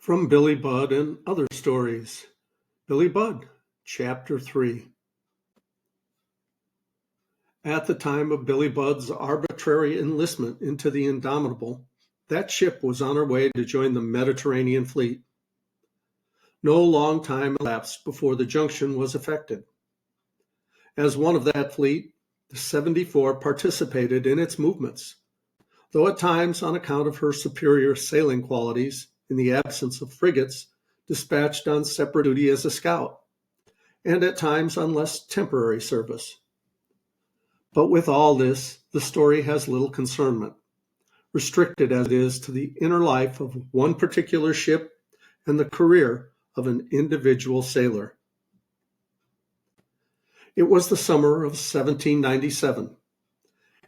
From Billy Budd and Other Stories. Billy Budd, Chapter 3. At the time of Billy Budd's arbitrary enlistment into the Indomitable, that ship was on her way to join the Mediterranean fleet. No long time elapsed before the junction was effected. As one of that fleet, the 74 participated in its movements, though at times, on account of her superior sailing qualities, in the absence of frigates, dispatched on separate duty as a scout, and at times on less temporary service. But with all this, the story has little concernment, restricted as it is to the inner life of one particular ship and the career of an individual sailor. It was the summer of 1797.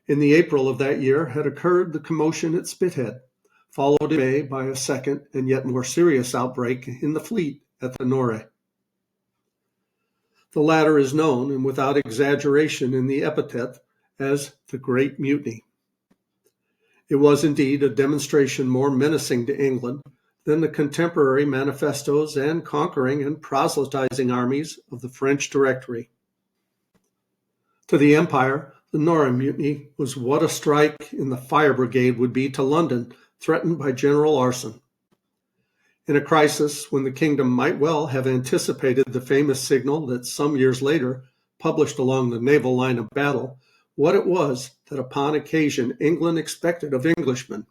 In the April of that year had occurred the commotion at Spithead, followed in May by a second and yet more serious outbreak in the fleet at the Norre. The latter is known, and without exaggeration in the epithet, as the Great Mutiny. It was indeed a demonstration more menacing to England than the contemporary manifestos and conquering and proselytizing armies of the French Directory. To the Empire, the Norre Mutiny was what a strike in the fire brigade would be to London, threatened by General Arson. In a crisis when the kingdom might well have anticipated the famous signal that some years later, published along the naval line of battle, what it was that upon occasion England expected of Englishmen.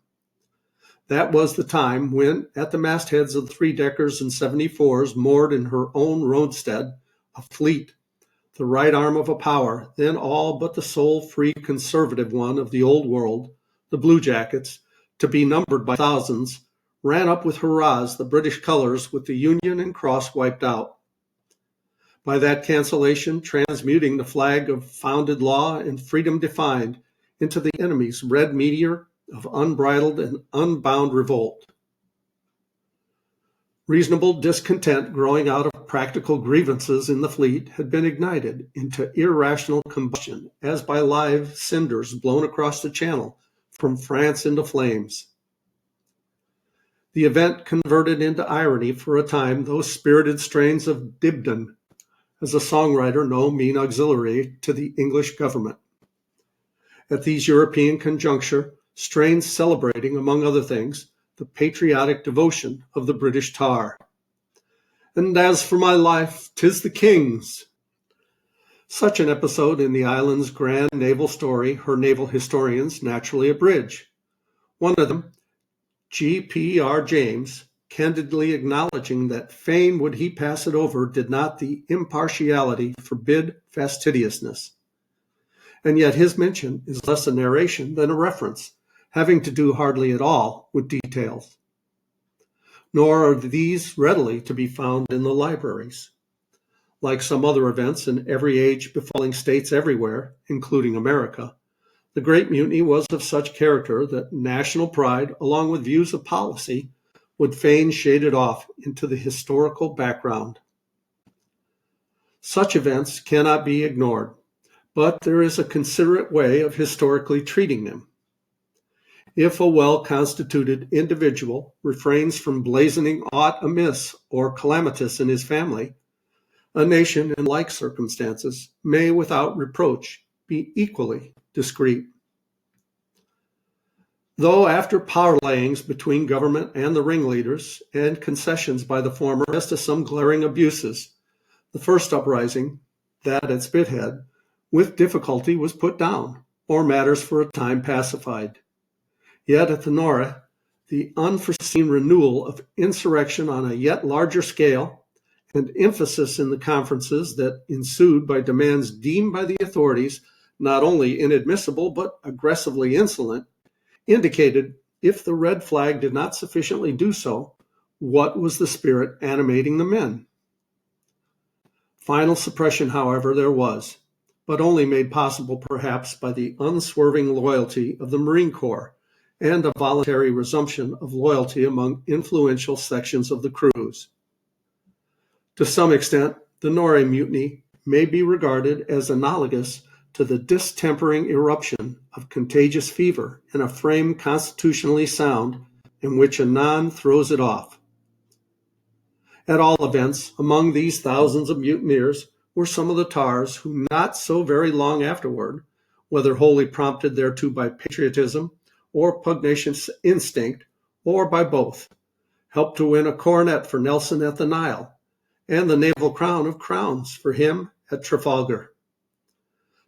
That was the time when, at the mastheads of the three-deckers and 74s moored in her own roadstead, a fleet, the right arm of a power, then all but the sole free conservative one of the old world, the Bluejackets, to be numbered by thousands, ran up with hurrahs the British colors with the Union and Cross wiped out. By that cancellation, transmuting the flag of founded law and freedom defined into the enemy's red meteor of unbridled and unbound revolt. Reasonable discontent growing out of practical grievances in the fleet had been ignited into irrational combustion as by live cinders blown across the channel from France into flames. The event converted into irony for a time those spirited strains of Dibdin, as a songwriter no mean auxiliary to the English government. At these European conjuncture, strains celebrating, among other things, the patriotic devotion of the British tar. And as for my life, 'tis the King's. Such an episode in the island's grand naval story her naval historians naturally abridge. One of them, G.P.R. James, candidly acknowledging that fain would he pass it over did not the impartiality forbid fastidiousness. And yet his mention is less a narration than a reference, having to do hardly at all with details. Nor are these readily to be found in the libraries. Like some other events in every age befalling states everywhere, including America, the Great Mutiny was of such character that national pride, along with views of policy, would fain shade it off into the historical background. Such events cannot be ignored, but there is a considerate way of historically treating them. If a well-constituted individual refrains from blazoning aught amiss or calamitous in his family, a nation in like circumstances may without reproach be equally discreet. Though after parleyings between government and the ringleaders, and concessions by the former as to some glaring abuses, the first uprising, that at Spithead, with difficulty was put down, or matters for a time pacified. Yet at the Norre, the unforeseen renewal of insurrection on a yet larger scale, and emphasis in the conferences that ensued by demands deemed by the authorities not only inadmissible but aggressively insolent, indicated, if the red flag did not sufficiently do so, what was the spirit animating the men. Final suppression, however, there was, but only made possible perhaps by the unswerving loyalty of the Marine Corps and a voluntary resumption of loyalty among influential sections of the crews. To some extent, the Norre Mutiny may be regarded as analogous to the distempering eruption of contagious fever in a frame constitutionally sound in which a non throws it off. At all events, among these thousands of mutineers were some of the tars who not so very long afterward, whether wholly prompted thereto by patriotism or pugnacious instinct, or by both, helped to win a coronet for Nelson at the Nile, and the naval crown of crowns for him at Trafalgar.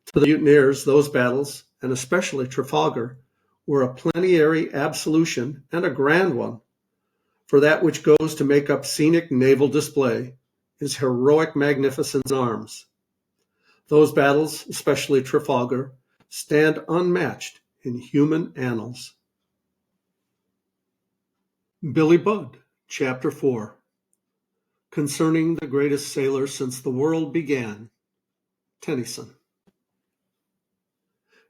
To the mutineers, those battles, and especially Trafalgar, were a plenary absolution and a grand one, for that which goes to make up scenic naval display is heroic magnificence in arms. Those battles, especially Trafalgar, stand unmatched in human annals. Billy Budd, Chapter 4. Concerning the greatest sailor since the world began, Tennyson.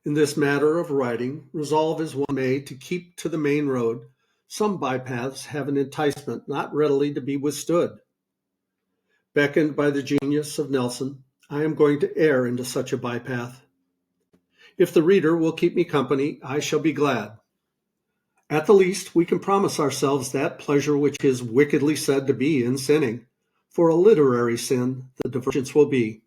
In this matter of writing, resolve as one may to keep to the main road, some bypaths have an enticement not readily to be withstood. Beckoned by the genius of Nelson, I am going to err into such a bypath. If the reader will keep me company, I shall be glad. At the least, we can promise ourselves that pleasure which is wickedly said to be in sinning, for a literary sin the divergence will be.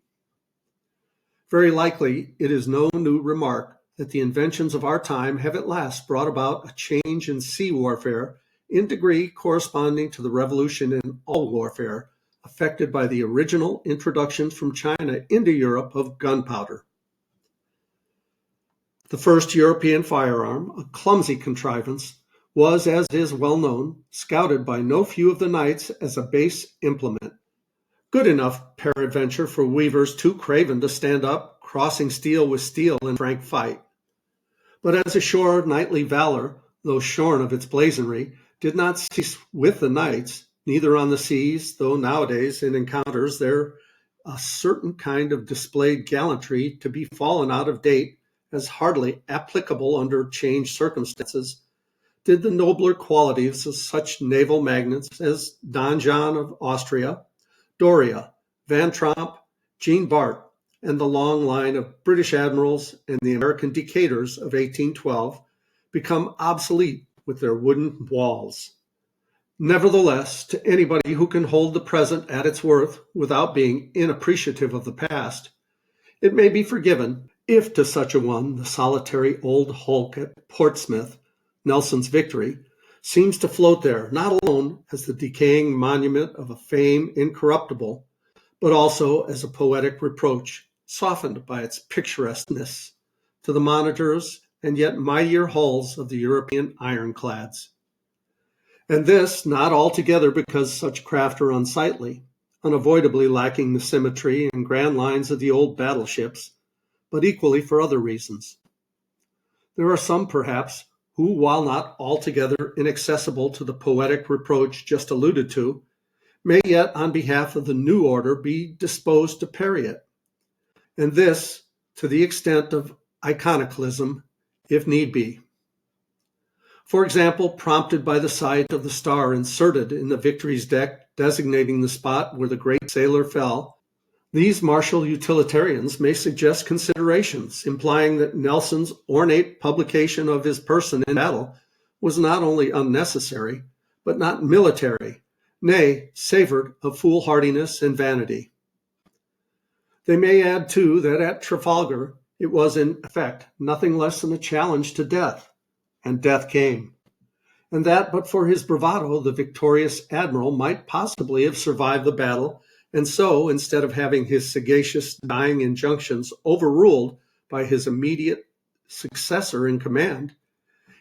Very likely, it is no new remark that the inventions of our time have at last brought about a change in sea warfare in degree corresponding to the revolution in all warfare affected by the original introduction from China into Europe of gunpowder. The first European firearm, a clumsy contrivance, was, as is well known, scouted by no few of the knights as a base implement, good enough, peradventure, for weavers too craven to stand up, crossing steel with steel in frank fight. But as a sure knightly valor, though shorn of its blazonry, did not cease with the knights, neither on the seas, though nowadays in encounters there a certain kind of displayed gallantry to be fallen out of date as hardly applicable under changed circumstances, did the nobler qualities of such naval magnates as Don John of Austria, Doria, Van Tromp, Jean Bart, and the long line of British admirals and the American Decatur's of 1812 become obsolete with their wooden walls. Nevertheless, to anybody who can hold the present at its worth without being inappreciative of the past, it may be forgiven if to such a one the solitary old hulk at Portsmouth, Nelson's Victory, seems to float there not alone as the decaying monument of a fame incorruptible, but also as a poetic reproach, softened by its picturesqueness, to the monitors and yet mightier hulls of the European ironclads. And this not altogether because such craft are unsightly, unavoidably lacking the symmetry and grand lines of the old battleships, but equally for other reasons. There are some, perhaps, who, while not altogether inaccessible to the poetic reproach just alluded to, may yet on behalf of the new order be disposed to parry it, and this to the extent of iconoclasm, if need be. For example, prompted by the sight of the star inserted in the Victory's deck designating the spot where the great sailor fell, these martial utilitarians may suggest considerations implying that Nelson's ornate publication of his person in battle was not only unnecessary, but not military, nay, savored of foolhardiness and vanity. They may add, too, that at Trafalgar it was in effect nothing less than a challenge to death, and death came, and that but for his bravado the victorious admiral might possibly have survived the battle, and so, instead of having his sagacious dying injunctions overruled by his immediate successor in command,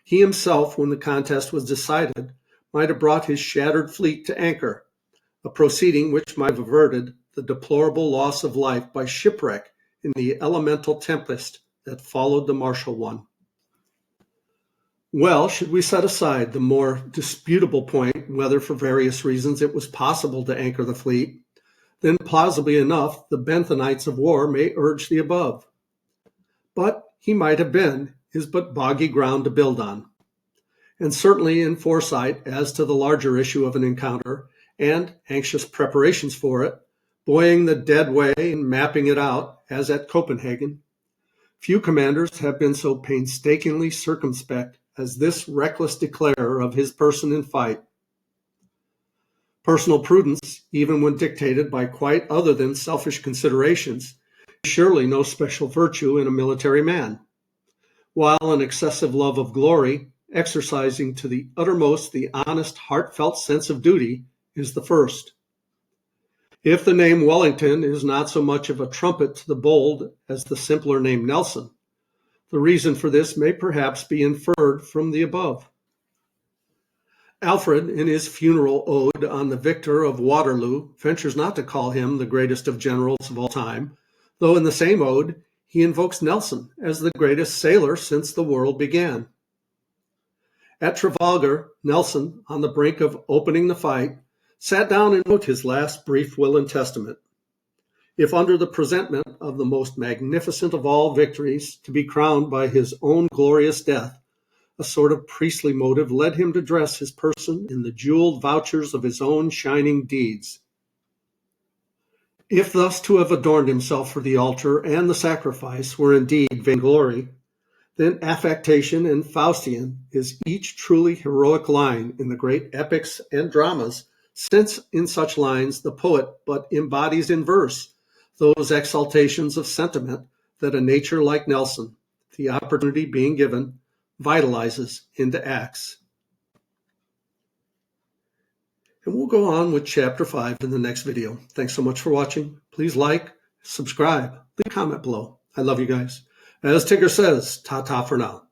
he himself, when the contest was decided, might have brought his shattered fleet to anchor, a proceeding which might have averted the deplorable loss of life by shipwreck in the elemental tempest that followed the martial one. Well, should we set aside the more disputable point whether for various reasons it was possible to anchor the fleet, then plausibly enough the Benthamites of war may urge the above. But he might have been is but boggy ground to build on. And certainly in foresight as to the larger issue of an encounter and anxious preparations for it, buoying the dead way and mapping it out, as at Copenhagen, few commanders have been so painstakingly circumspect as this reckless declarer of his person in fight. Personal prudence, even when dictated by quite other than selfish considerations, is surely no special virtue in a military man, while an excessive love of glory, exercising to the uttermost the honest, heartfelt sense of duty, is the first. If the name Wellington is not so much of a trumpet to the bold as the simpler name Nelson, the reason for this may perhaps be inferred from the above. Alfred, in his funeral ode on the victor of Waterloo, ventures not to call him the greatest of generals of all time, though in the same ode he invokes Nelson as the greatest sailor since the world began. At Trafalgar, Nelson, on the brink of opening the fight, sat down and wrote his last brief will and testament. If under the presentment of the most magnificent of all victories, to be crowned by his own glorious death, a sort of priestly motive led him to dress his person in the jeweled vouchers of his own shining deeds. If thus to have adorned himself for the altar and the sacrifice were indeed vainglory, then affectation and Faustian is each truly heroic line in the great epics and dramas, since in such lines the poet but embodies in verse those exaltations of sentiment that a nature like Nelson, the opportunity being given, vitalizes into acts. And we'll go on with Chapter 5 in the next video. Thanks so much for watching. Please like, subscribe, leave a comment below. I love you guys. As Tigger says, ta-ta for now.